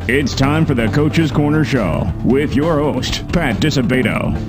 It's time for the Coach's Corner Show with your host, Pat Disabato.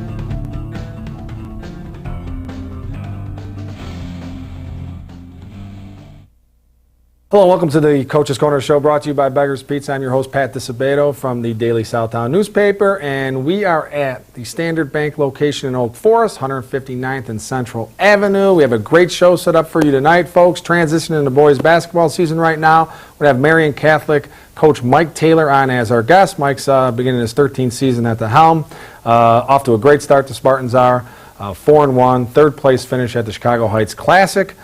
Hello and welcome to the Coach's Corner Show, brought to you by Beggar's Pizza. I'm your host, Pat Disabato from the Daily Southtown newspaper, and we are at the Standard Bank location in Oak Forest, 159th and Central Avenue. We have a great show set up for you tonight, folks. Transitioning into boys basketball season right now. We have Marian Catholic coach Mike Taylor on as our guest. Mike's beginning his 13th season at the helm. Off to a great start, the Spartans are 4-1, third place finish at the Chicago Heights Classic.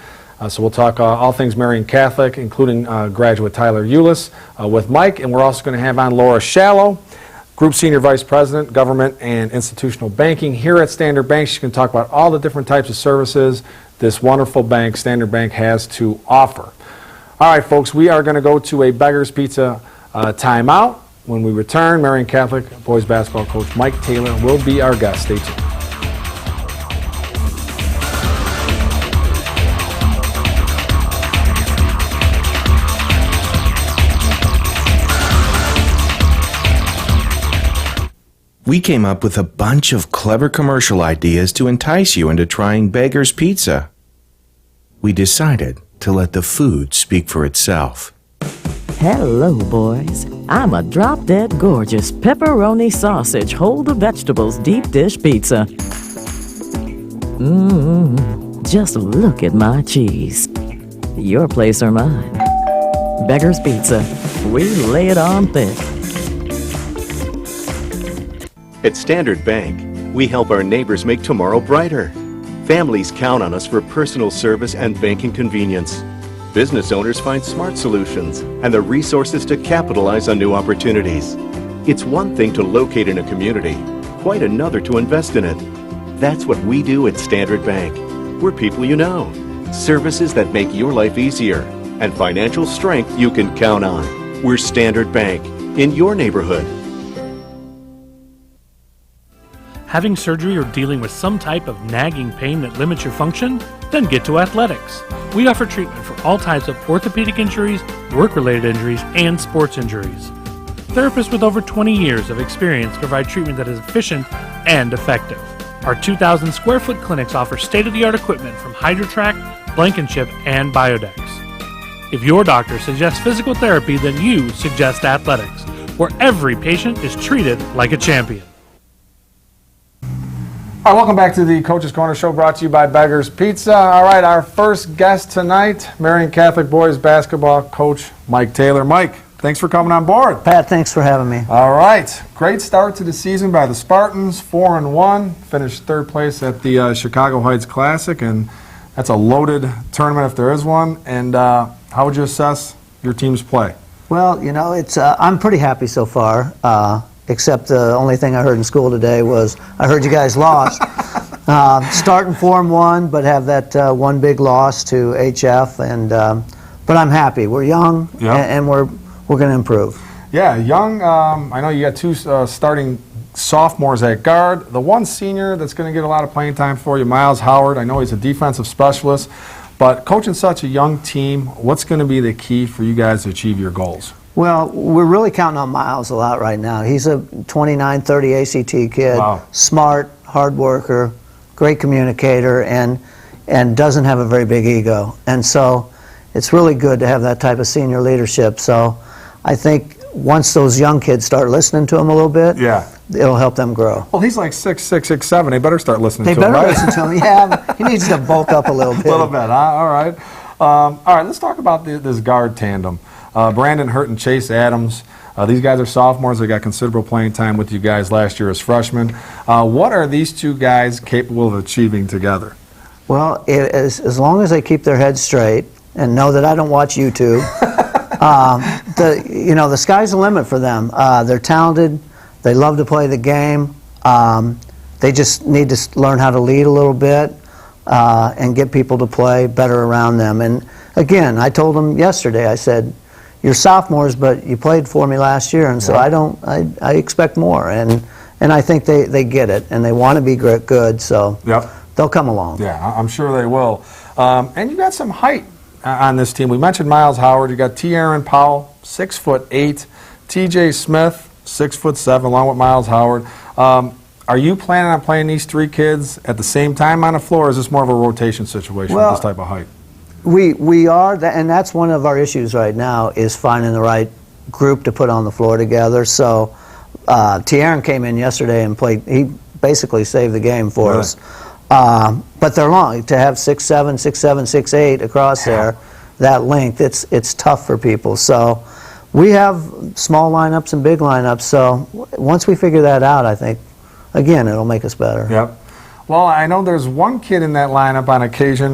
So we'll talk all things Marian Catholic, including graduate Tyler Eulis with Mike. And we're also going to have on Laura Shallow, Group Senior Vice President, Government and Institutional Banking here at Standard Bank. She's going to talk about all the different types of services this wonderful bank, Standard Bank, has to offer. All right, folks, we are going to go to a Beggar's Pizza timeout. When we return, Marian Catholic boys basketball coach Mike Taylor will be our guest. Stay tuned. We came up with a bunch of clever commercial ideas to entice you into trying Beggar's Pizza. We decided to let the food speak for itself. Hello, boys. I'm a drop-dead gorgeous pepperoni sausage, hold the vegetables deep dish pizza. Just look at my cheese. Your place or mine. Beggar's Pizza. We lay it on thick. At Standard Bank, we help our neighbors make tomorrow brighter. Families count on us for personal service and banking convenience. Business owners find smart solutions and the resources to capitalize on new opportunities. It's one thing to locate in a community, quite another to invest in it. That's what we do at Standard Bank. We're people you know, services that make your life easier, and financial strength you can count on. We're Standard Bank, in your neighborhood. Having surgery or dealing with some type of nagging pain that limits your function? Then get to athletics. We offer treatment for all types of orthopedic injuries, work-related injuries, and sports injuries. Therapists with over 20 years of experience provide treatment that is efficient and effective. Our 2,000 square foot clinics offer state-of-the-art equipment from HydroTrack, Blankenship, and Biodex. If your doctor suggests physical therapy, then you suggest athletics, where every patient is treated like a champion. All right, welcome back to the Coach's Corner Show, brought to you by Beggar's Pizza. All right, our first guest tonight, Marian Catholic boys basketball coach Mike Taylor. Mike, thanks for coming on board. Pat, thanks for having me. All right, great start to the season by the Spartans, 4-1, finished third place at the Chicago Heights Classic, and that's a loaded tournament if there is one. And how would you assess your team's play? Well, you know, it's I'm pretty happy so far. Except the only thing I heard in school today was, I heard you guys lost. Starting 4-1, but have that one big loss to HF, and but I'm happy. We're young, and we're going to improve. Yeah, young. I know you got two starting sophomores at guard. The one senior that's going to get a lot of playing time for you, Miles Howard. I know he's a defensive specialist, but coaching such a young team, what's going to be the key for you guys to achieve your goals? Well, we're really counting on Miles a lot right now. He's a 29-30 ACT kid, wow. Smart, hard worker, great communicator, and doesn't have a very big ego. And so it's really good to have that type of senior leadership. So I think once those young kids start listening to him a little bit, it'll help them grow. Well, he's like 6'6", 6'7". They better start listening to him, They better right? listen to him. Yeah, he needs to bulk up a little bit. A little bit, huh? All right. All right, let's talk about this guard tandem. Brandon Hurt and Chase Adams. These guys are sophomores. They got considerable playing time with you guys last year as freshmen. What are these two guys capable of achieving together? Well, as long as they keep their heads straight and know that I don't watch YouTube, the sky's the limit for them. They're talented. They love to play the game. They just need to learn how to lead a little bit and get people to play better around them. And again, I told them yesterday, I said, you're sophomores, but you played for me last year, and so I expect more. And I think they get it, and they want to be good, so they'll come along. Yeah, I'm sure they will. And you got some height on this team. We mentioned Miles Howard. You got T. Aaron Powell, 6'8", T.J. Smith, 6'7", along with Miles Howard. Are you planning on playing these three kids at the same time on the floor, or is this more of a rotation situation with this type of height? We are, and that's one of our issues right now, is finding the right group to put on the floor together. So Tierran came in yesterday and played. He basically saved the game for us. But they're long. To have 6'7", 6'7", 6'8" across there, that length, it's tough for people. So we have small lineups and big lineups. So once we figure that out, I think, again, it'll make us better. Yep. Well, I know there's one kid in that lineup on occasion,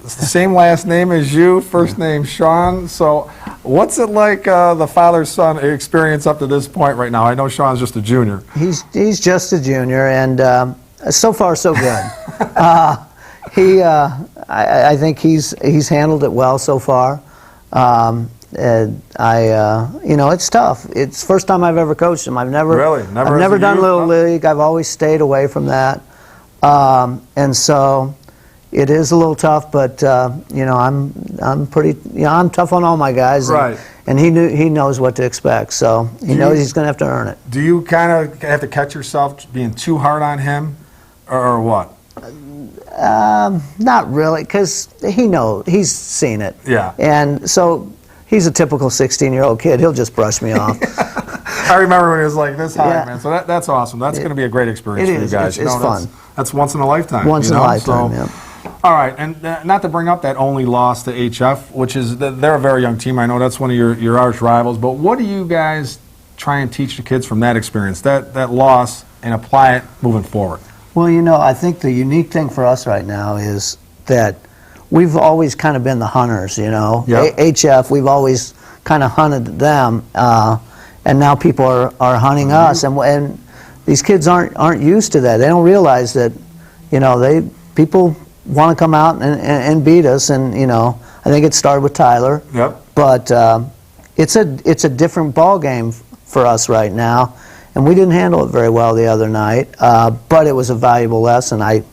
same last name as you, first name Sean. So what's it like, the father-son experience up to this point right now? I know Sean's just a junior. He's just a junior, and so far so good. I think he's handled it well so far. You know, it's tough. It's the first time I've ever coached him. I've never done Little League. I've always stayed away from that. And so it is a little tough, but you know, I'm pretty, you know, I'm tough on all my guys, right? And he knows what to expect, so he knows he's going to have to earn it. Do you kind of have to catch yourself being too hard on him, or what? Not really, because he's seen it. Yeah. And so he's a typical 16-year-old kid. He'll just brush me off. I remember when he was like this high, man. So that's awesome. That's going to be a great experience for you guys. It's fun. That's once in a lifetime. Once in a lifetime, yeah. All right, and not to bring up that only loss to HF, which is they're a very young team. I know that's one of your arch rivals. But what do you guys try and teach the kids from that experience, that loss, and apply it moving forward? Well, you know, I think the unique thing for us right now is that we've always kind of been the hunters, you know. Yep. HF, we've always kind of hunted them, and now people are hunting us, and these kids aren't used to that. They don't realize that, you know, people want to come out and beat us, and you know, I think it started with Tyler. Yep. But it's a different ball game for us right now, and we didn't handle it very well the other night. But it was a valuable lesson. I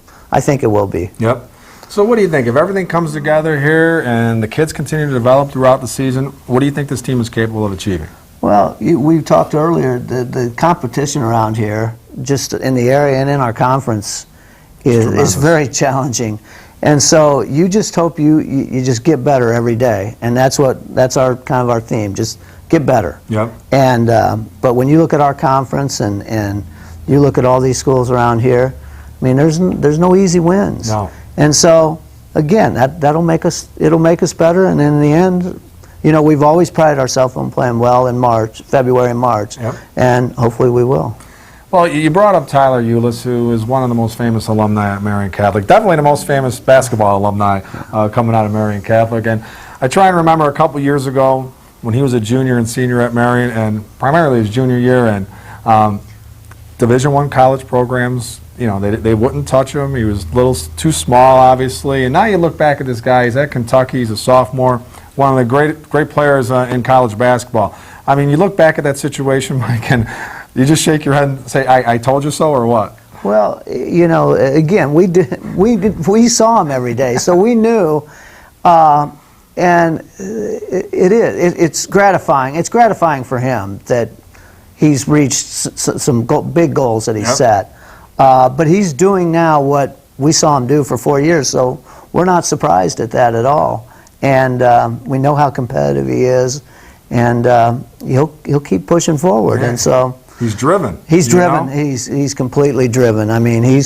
think it will be. Yep. So what do you think? If everything comes together here and the kids continue to develop throughout the season, what do you think this team is capable of achieving? Well, we talked earlier, the competition around here, just in the area and in our conference, is very challenging. And so you just hope you just get better every day. And that's our kind of our theme, just get better. Yep. And but when you look at our conference and you look at all these schools around here, I mean, there's no easy wins. No. And so again, it'll make us better, and in the end, you know, we've always prided ourselves on playing well in February and March, yep. And hopefully we will. Well, you brought up Tyler Eulis, who is one of the most famous alumni at Marian Catholic, definitely the most famous basketball alumni coming out of Marian Catholic. And I try and remember a couple years ago when he was a junior and senior at Marian, and primarily his junior year, and Division I college programs, you know, they wouldn't touch him. He was a little too small, obviously. And now you look back at this guy. He's at Kentucky. He's a sophomore, one of the great players in college basketball. I mean, you look back at that situation, Mike, and you just shake your head and say, I told you so, or what? Well, you know, again, we saw him every day, so we knew, and it's gratifying. It's gratifying for him that he's reached some big goals that he's set. But he's doing now what we saw him do for 4 years, so we're not surprised at that at all. And we know how competitive he is, and he'll keep pushing forward. Yeah. And so he's driven. He's driven. He's completely driven. I mean, he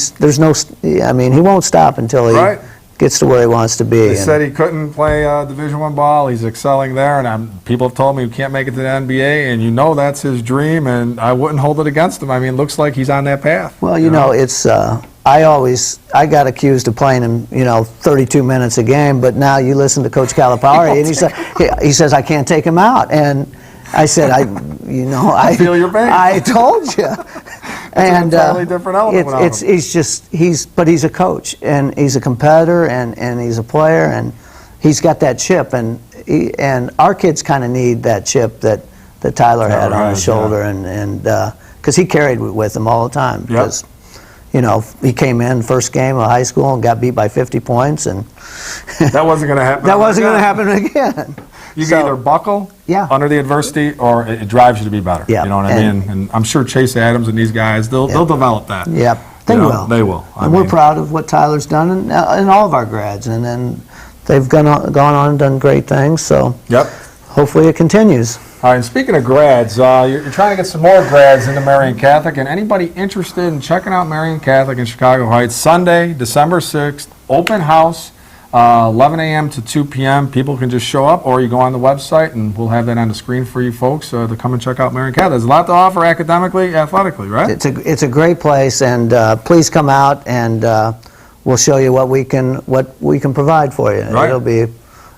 won't stop until he gets to where he wants to be. They said he couldn't play Division I ball. He's excelling there, and people have told me he can't make it to the NBA, and you know that's his dream, and I wouldn't hold it against him. I mean, it looks like he's on that path. Well, you know, it's I got accused of playing him, you know, 32 minutes a game, but now you listen to Coach Calipari, and he says I can't take him out, and I said I feel your pain. I told you. And it's an entirely different element. But he's a coach, and he's a competitor, and he's a player, and he's got that chip, and our kids kind of need that chip that Tyler had on his shoulder, and because he carried it with him all the time. Because you know, he came in first game of high school and got beat by 50 points, and that wasn't going to happen. That wasn't going to happen again. You So- can either buckle Yeah. under the adversity, or it drives you to be better. Yeah. You know what I mean? And I'm sure Chase Adams and these guys, they'll develop that. Yep, they You know, will. They will. And we're proud of what Tyler's done and all of our grads, and then they've gone on and done great things, so Yep. hopefully it continues. All right, and speaking of grads, you're trying to get some more grads into Marian Catholic, and anybody interested in checking out Marian Catholic in Chicago Heights, Sunday, December 6th, open house, 11 a.m. to 2 p.m. People can just show up, or you go on the website, and we'll have that on the screen for you folks to come and check out Marian Catholic. There's a lot to offer academically, athletically, right? It's a great place, and please come out, and we'll show you what we can provide for you. Right. It'll be a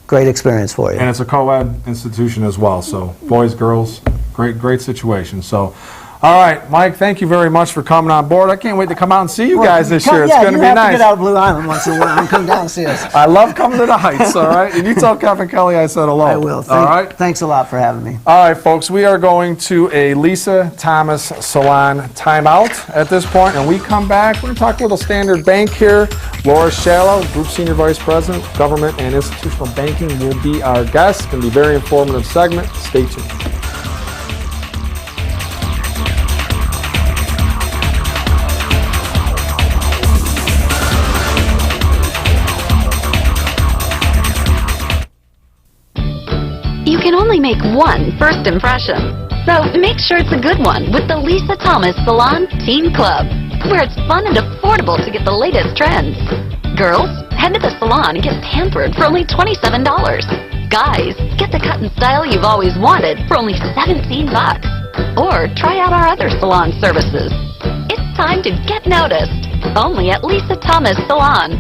great experience for you. And it's a co-ed institution as well, so boys, girls, great situation. So, all right, Mike, thank you very much for coming on board. I can't wait to come out and see you guys this year. It's going to be you have to nice. get out of Blue Island once in a while and come down and see us. I love coming to the Heights, all right? And you tell Kevin Kelly I said hello. I will. All right? Thanks a lot for having me. All right, folks, we are going to a Lisa Thomas Salon timeout at this point, and we come back. We're going to talk a little Standard Bank here. Laura Shallow, Group Senior Vice President, Government and Institutional Banking, will be our guest. It's going to be a very informative segment. Stay tuned. You can only make one first impression, so make sure it's a good one with the Lisa Thomas Salon Teen Club, where it's fun and affordable to get the latest trends. Girls, head to the salon and get pampered for only $27. Guys, get the cut and style you've always wanted for only $17. Or try out our other salon services. It's time to get noticed, only at Lisa Thomas Salon.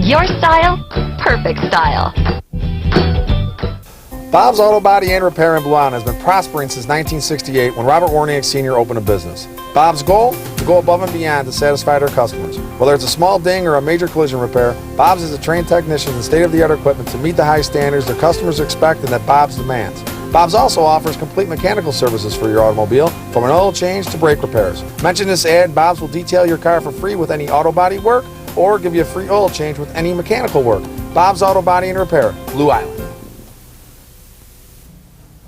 Your style, perfect style. Bob's Auto Body and Repair in Blue Island has been prospering since 1968 when Robert Warniak Sr. opened a business. Bob's goal? To go above and beyond to satisfy their customers. Whether it's a small ding or a major collision repair, Bob's is a trained technician and state-of-the-art equipment to meet the high standards their customers expect and that Bob's demands. Bob's also offers complete mechanical services for your automobile, from an oil change to brake repairs. Mention this ad, Bob's will detail your car for free with any auto body work or give you a free oil change with any mechanical work. Bob's Auto Body and Repair, Blue Island.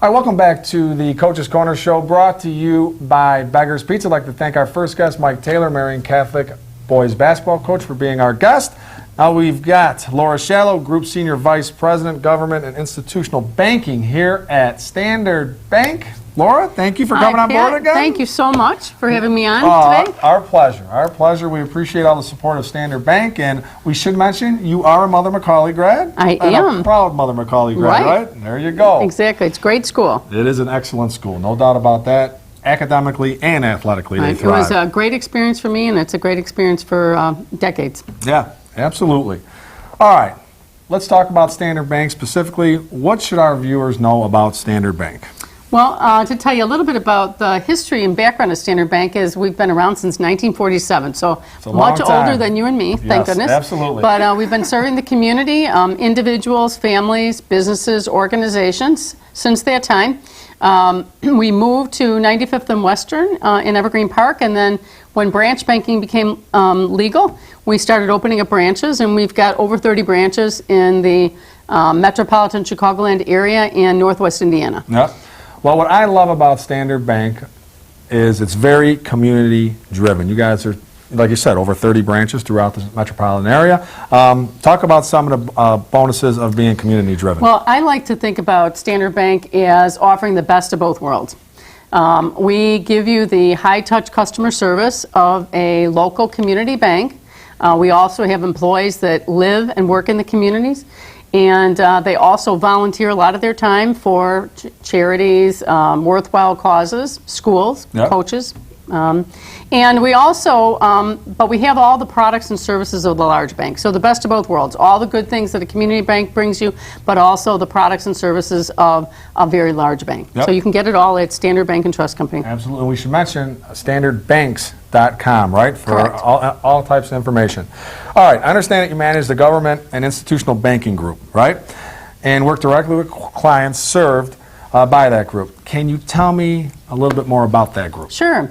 All right, welcome back to the Coach's Corner Show, brought to you by Beggar's Pizza. I'd like to thank our first guest, Mike Taylor, Marian Catholic boys basketball coach, for being our guest. Now we've got Laura Shallow, Group Senior Vice President, Government and Institutional Banking here at Standard Bank. Laura, thank you for coming on board again. Thank you so much for having me on today. Our pleasure. Our pleasure. We appreciate all the support of Standard Bank, and we should mention you are a Mother Macaulay grad. I and am. A proud Mother Macaulay grad, right? There you go. Exactly. It's a great school. It is an excellent school, no doubt about that. Academically and athletically, they It thrive. was a great experience for me, and it's a great experience for decades. Yeah, absolutely. All right, let's talk about Standard Bank specifically. What should our viewers know about Standard Bank? Well, to tell you a little bit about the history and background of Standard Bank is we've been around since 1947, so a long much time. older than you and me, thank Yes, goodness. absolutely. But we've been serving the community, individuals, families, businesses, organizations since that time. We moved to 95th and Western in Evergreen Park, and then when branch banking became legal, we started opening up branches, and we've got over 30 branches in the metropolitan Chicagoland area and Northwest Indiana. Yep. Well, what I love about Standard Bank is it's very community driven. You guys are, like you said, over 30 branches throughout the metropolitan area. Talk about some of the bonuses of being community driven. Well, I like to think about Standard Bank as offering the best of both worlds. We give you the high-touch customer service of a local community bank. We also have employees that live and work in the communities, and they also volunteer a lot of their time for charities, worthwhile causes, schools, Yep. coaches. And we also, but we have all the products and services of the large bank. So the best of both worlds, all the good things that a community bank brings you, but also the products and services of a very large bank. Yep. So you can get it all at Standard Bank and Trust Company. Absolutely. We should mention standardbanks.com, right, for Correct. all types of information. All right, I understand that you manage the government and institutional banking group, right, and work directly with clients served by that group. Can you tell me a little bit more about that group? Sure.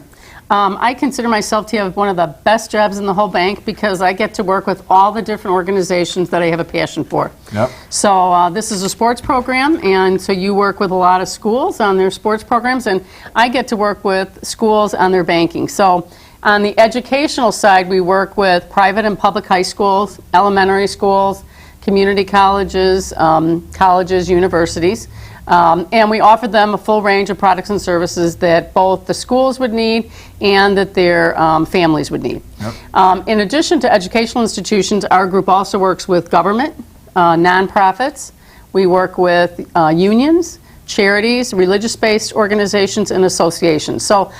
I consider myself to have one of the best jobs in the whole bank because I get to work with all the different organizations that I have a passion for. Yep. So this is a sports program, and so you work with a lot of schools on their sports programs, and I get to work with schools on their banking. So on the educational side, we work with private and public high schools, elementary schools, community colleges, universities. And we offer them a full range of products and services that both the schools would need and that their families would need. Yep. In addition to educational institutions, our group also works with government, nonprofits. We work with unions, charities, religious-based organizations, and associations. So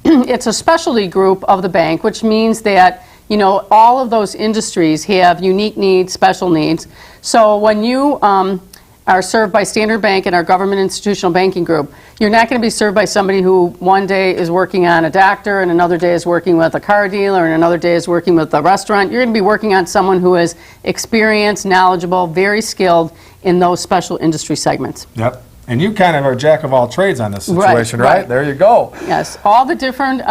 it's a specialty group of the bank, which means that all of those industries have unique needs, special needs. So when you are served by Standard Bank and our government institutional banking group, you're not going to be served by somebody who one day is working on a doctor and another day is working with a car dealer and another day is working with a restaurant. You're going to be working on someone who is experienced, knowledgeable, very skilled in those special industry segments. Yep. And you kind of are jack of all trades on this situation, right? There you go. Yes. All the different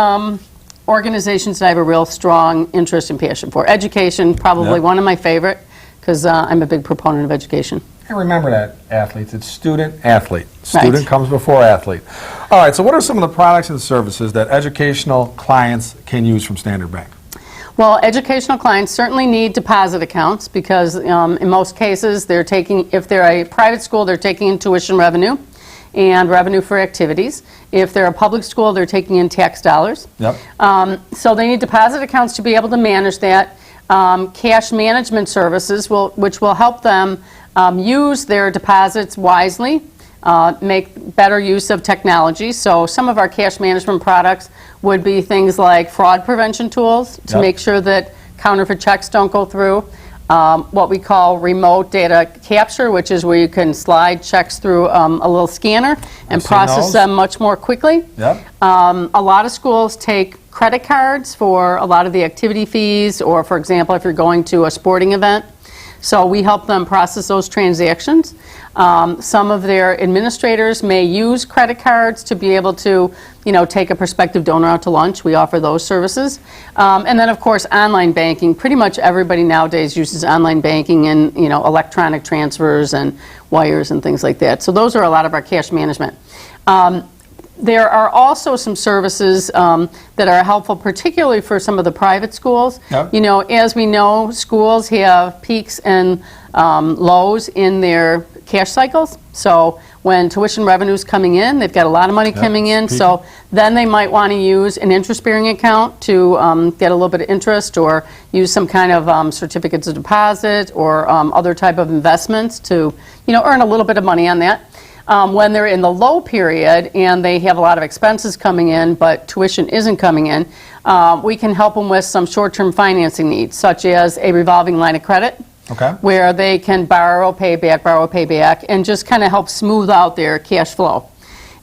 organizations that I have a real strong interest and passion for. Education, probably one of my favorite, because I'm a big proponent of education. And remember that, athletes. It's student-athlete. Student comes before athlete. All right, so what are some of the products and services that educational clients can use from Standard Bank? Well, educational clients certainly need deposit accounts because in most cases they're taking, if they're a private school, they're taking in tuition revenue and revenue for activities. If they're a public school, they're taking in tax dollars. Yep. So they need deposit accounts to be able to manage that. Cash management services, which will help them use their deposits wisely, make better use of technology. So some of our cash management products would be things like fraud prevention tools to make sure that counterfeit checks don't go through. What we call remote data capture, which is where you can slide checks through a little scanner and process them much more quickly. Yep. A lot of schools take credit cards for a lot of the activity fees, or for example, if you're going to a sporting event. So we help them process those transactions. Some of their administrators may use credit cards to be able to, take a prospective donor out to lunch. We offer those services. And then, of course, online banking. Pretty much everybody nowadays uses online banking and, electronic transfers and wires and things like that. So those are a lot of our cash management. There are also some services that are helpful, particularly for some of the private schools. Yep. As we know, schools have peaks and lows in their cash cycles. So when tuition revenue is coming in, they've got a lot of money coming in. So then they might want to use an interest-bearing account to get a little bit of interest, or use some kind of certificates of deposit or other type of investments to, earn a little bit of money on that. When they're in the low period and they have a lot of expenses coming in, but tuition isn't coming in, we can help them with some short-term financing needs, such as a revolving line of credit, where they can borrow, pay back, and just kind of help smooth out their cash flow.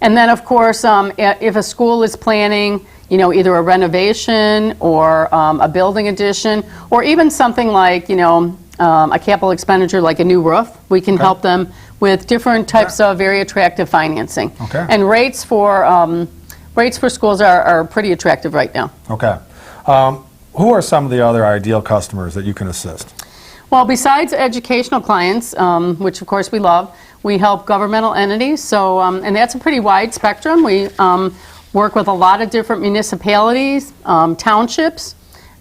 And then, of course, if a school is planning, either a renovation or a building addition, or even something like, a capital expenditure like a new roof, we can help them with different types of very attractive financing. And rates for schools are pretty attractive right now. Who are some of the other ideal customers that you can assist? Well, besides educational clients, which of course we love, we help governmental entities. So, and that's a pretty wide spectrum. We work with a lot of different municipalities, townships,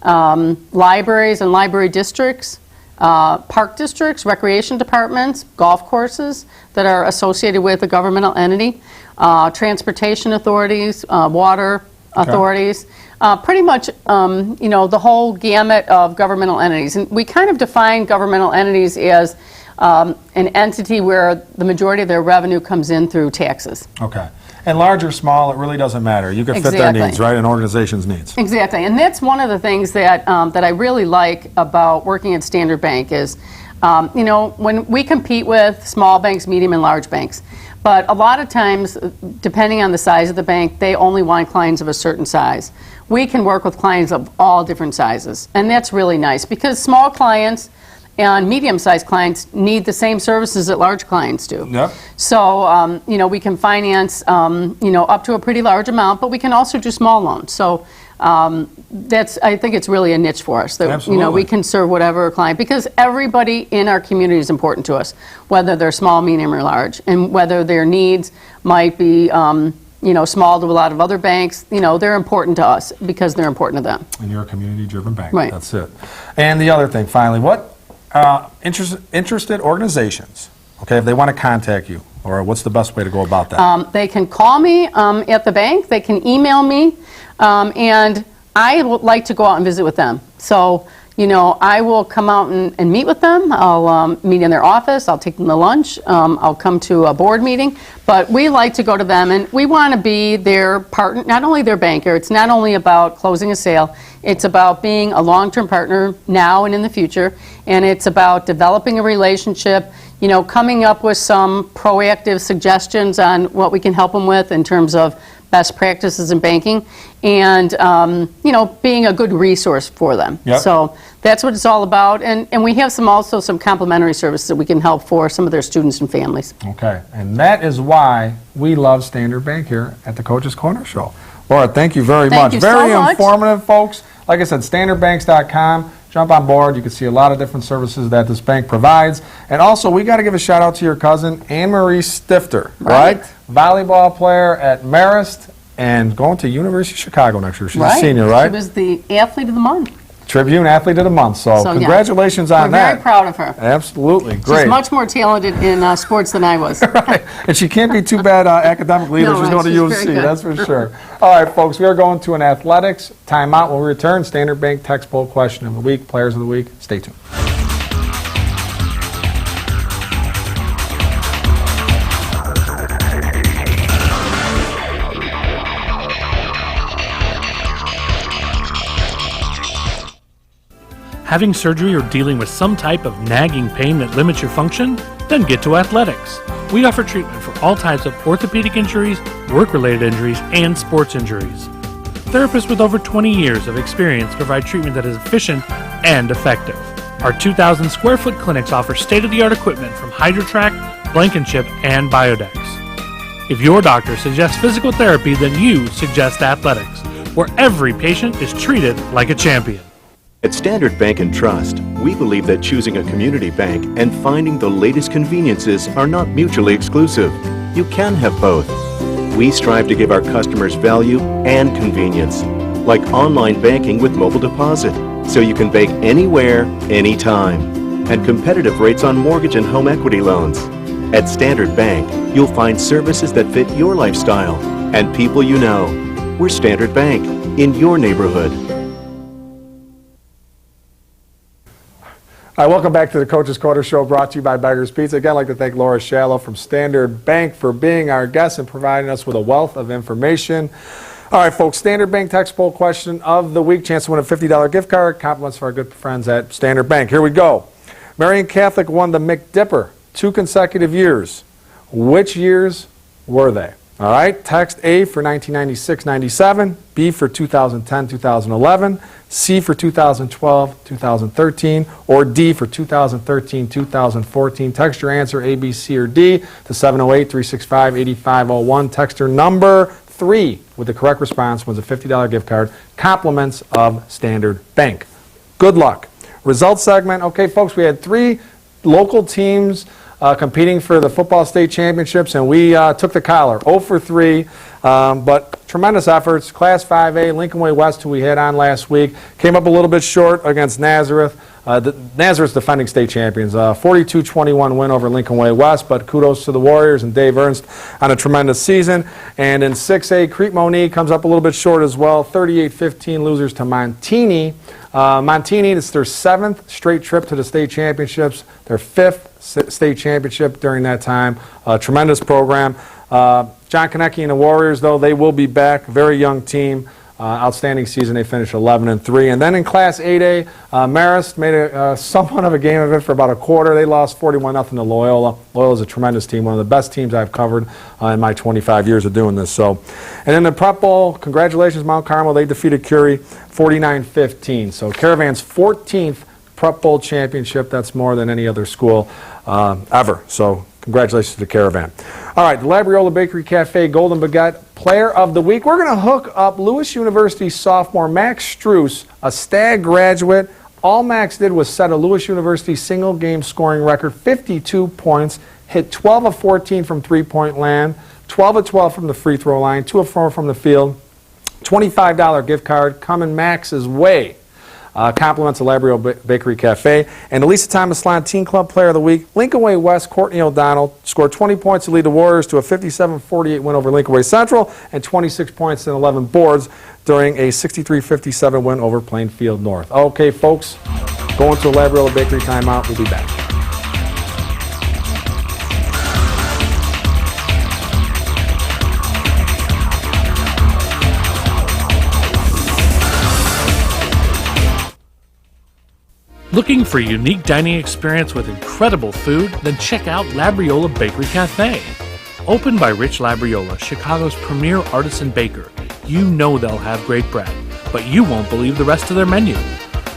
libraries and library districts, park districts, recreation departments, golf courses that are associated with a governmental entity, transportation authorities, water authorities, pretty much, the whole gamut of governmental entities. And we kind of define governmental entities as an entity where the majority of their revenue comes in through taxes. And large or small, it really doesn't matter. You can fit their needs, right? An organization's needs. Exactly. And that's one of the things that that I really like about working at Standard Bank is, when we compete with small banks, medium and large banks, but a lot of times, depending on the size of the bank, they only want clients of a certain size. We can work with clients of all different sizes, and that's really nice because small clients, and medium-sized clients need the same services that large clients do. Yep. So, we can finance, up to a pretty large amount, but we can also do small loans. So, I think it's really a niche for us. That, Absolutely. we can serve whatever client, because everybody in our community is important to us, whether they're small, medium, or large, and whether their needs might be, small to a lot of other banks. They're important to us because they're important to them. And you're a community-driven bank. Right. That's it. And the other thing, finally, what interested organizations, okay, if they want to contact you, or what's the best way to go about that? They can call me at the bank. They can email me, and I would like to go out and visit with them. So, I will come out and meet with them. I'll meet in their office. I'll take them to lunch. I'll come to a board meeting. But we like to go to them, and we want to be their partner, not only their banker. It's not only about closing a sale. It's about being a long-term partner now and in the future. And it's about developing a relationship, coming up with some proactive suggestions on what we can help them with in terms of best practices in banking, and being a good resource for them. Yep. So that's what it's all about, and we have some complimentary services that we can help for some of their students and families. Okay, and that is why we love Standard Bank here at the Coach's Corner Show. Laura, thank you very much. Thank you so Very much. informative, folks. Like I said, standardbanks.com. Jump on board. You can see a lot of different services that this bank provides. And also, we got to give a shout out to your cousin, Anne-Marie Stifter, right? Volleyball player at Marist and going to University of Chicago next year. She's a senior, right? She was the Athlete of the Month. Tribune Athlete of the Month. So yeah. congratulations on We're that. very proud of her. Absolutely. Great. She's much more talented in sports than I was. Right. And she can't be too bad academically either. No, She's going to she's very UC, good. that's for sure. All right, folks, we are going to an athletics timeout. When we return, Standard Bank text poll question of the week, players of the week. Stay tuned. Having surgery or dealing with some type of nagging pain that limits your function? Then get to Athletics. We offer treatment for all types of orthopedic injuries, work-related injuries, and sports injuries. Therapists with over 20 years of experience provide treatment that is efficient and effective. Our 2,000 square foot clinics offer state-of-the-art equipment from HydroTrack, Blankenship, and Biodex. If your doctor suggests physical therapy, then you suggest Athletics, where every patient is treated like a champion. At Standard Bank and Trust, we believe that choosing a community bank and finding the latest conveniences are not mutually exclusive. You can have both. We strive to give our customers value and convenience, like online banking with mobile deposit, so you can bank anywhere, anytime, and competitive rates on mortgage and home equity loans. At Standard Bank, you'll find services that fit your lifestyle and people you know. We're Standard Bank, in your neighborhood. All right, welcome back to the Coach's Corner Show, brought to you by Beggar's Pizza. Again, I'd like to thank Laura Shallow from Standard Bank for being our guest and providing us with a wealth of information. All right, folks, Standard Bank text poll question of the week. Chance to win a $50 gift card. Compliments for our good friends at Standard Bank. Here we go. Marian Catholic won the McDipper 2 consecutive years. Which years were they? All right, text A for 1996-97, B for 2010-2011, C for 2012-2013, or D for 2013-2014. Text your answer A, B, C, or D to 708-365-8501. Texter number 3 with the correct response wins a $50 gift card. Compliments of Standard Bank. Good luck. Results segment. Okay, folks, we had 3 local teams competing for the football state championships, and we took the collar, 0 for 3, but tremendous efforts. Class 5A, Lincoln Way West, who we had on last week, came up a little bit short against Nazareth. Nazareth's defending state champions, 42-21 win over Lincoln Way West, but kudos to the Warriors and Dave Ernst on a tremendous season. And in 6A, Crete Monique comes up a little bit short as well, 38-15 losers to Montini. Montini, it's their 7th straight trip to the state championships, their 5th state championship during that time. Tremendous program. John Konecki and the Warriors, though, they will be back. Very young team. Outstanding season. They finished 11-3. And then in Class 8A, Marist made somewhat of a game of it for about a quarter. They lost 41-0 to Loyola. Loyola is a tremendous team, one of the best teams I've covered in my 25 years of doing this. So, and in the Prep Bowl, congratulations, Mount Carmel. They defeated Curie 49-15. So Caravan's 14th Prep Bowl championship. That's more than any other school ever. So congratulations to the Caravan. All right, the Labriola Bakery Cafe Golden Baguette Player of the Week. We're going to hook up Lewis University sophomore Max Struess, a Stagg graduate. All Max did was set a Lewis University single game scoring record, 52 points, hit 12 of 14 from three-point land, 12 of 12 from the free throw line, 2 of 4 from the field. $25 gift card coming Max's way. Compliments of Labriola Bakery Cafe. And the Lisa Thomas Salon Teen Club Player of the Week, Lincoln Way West, Courtney O'Donnell scored 20 points to lead the Warriors to a 57-48 win over Lincoln Way Central and 26 points and 11 boards during a 63-57 win over Plainfield North. Okay, folks, going to a Labriola Bakery timeout. We'll be back. Looking for a unique dining experience with incredible food? Then check out Labriola Bakery Cafe. Opened by Rich Labriola, Chicago's premier artisan baker, you know they'll have great bread, but you won't believe the rest of their menu.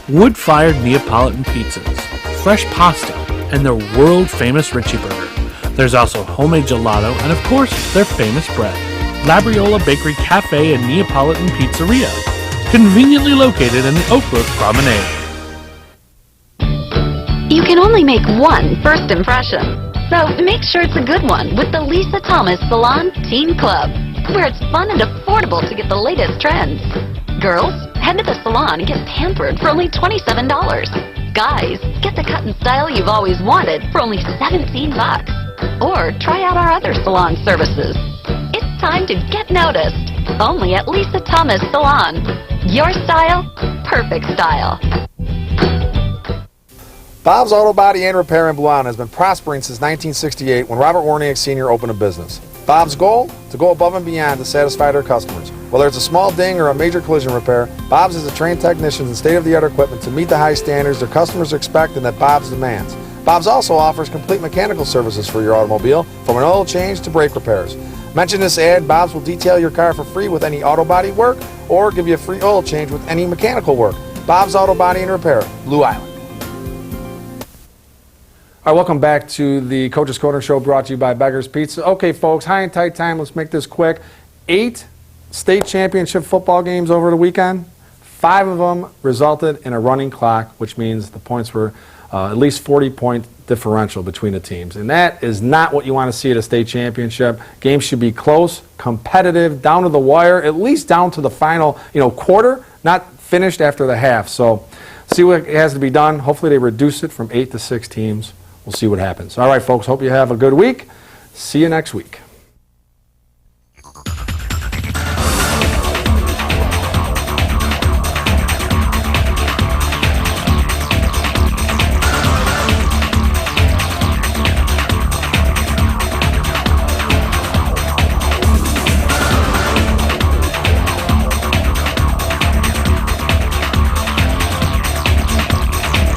Wood-fired Neapolitan pizzas, fresh pasta, and their world-famous Richie Burger. There's also homemade gelato and, of course, their famous bread. Labriola Bakery Cafe and Neapolitan Pizzeria, conveniently located in the Oakbrook Promenade. You can only make one first impression, so make sure it's a good one with the Lisa Thomas Salon Teen Club, where it's fun and affordable to get the latest trends. Girls, head to the salon and get pampered for only $27. Guys, get the cut and style you've always wanted for only $17. Or try out our other salon services. It's time to get noticed, only at Lisa Thomas Salon. Your style, perfect style. Bob's Auto Body and Repair in Blue Island has been prospering since 1968 when Robert Warniak Sr. opened a business. Bob's goal? To go above and beyond to satisfy their customers. Whether it's a small ding or a major collision repair, Bob's has the trained technicians and state-of-the-art equipment to meet the high standards their customers expect and that Bob's demands. Bob's also offers complete mechanical services for your automobile, from an oil change to brake repairs. Mention this ad, Bob's will detail your car for free with any auto body work or give you a free oil change with any mechanical work. Bob's Auto Body and Repair, Blue Island. All right, welcome back to the Coach's Corner Show brought to you by Beggar's Pizza. Okay, folks, high and tight time. Let's make this quick. 8 state championship football games over the weekend. 5 of them resulted in a running clock, which means the points were at least 40-point differential between the teams. And that is not what you want to see at a state championship. Games should be close, competitive, down to the wire, at least down to the final quarter, not finished after the half. So see what has to be done. Hopefully they reduce it from 8 to 6 teams. We'll see what happens. All right, folks, hope you have a good week. See you next week.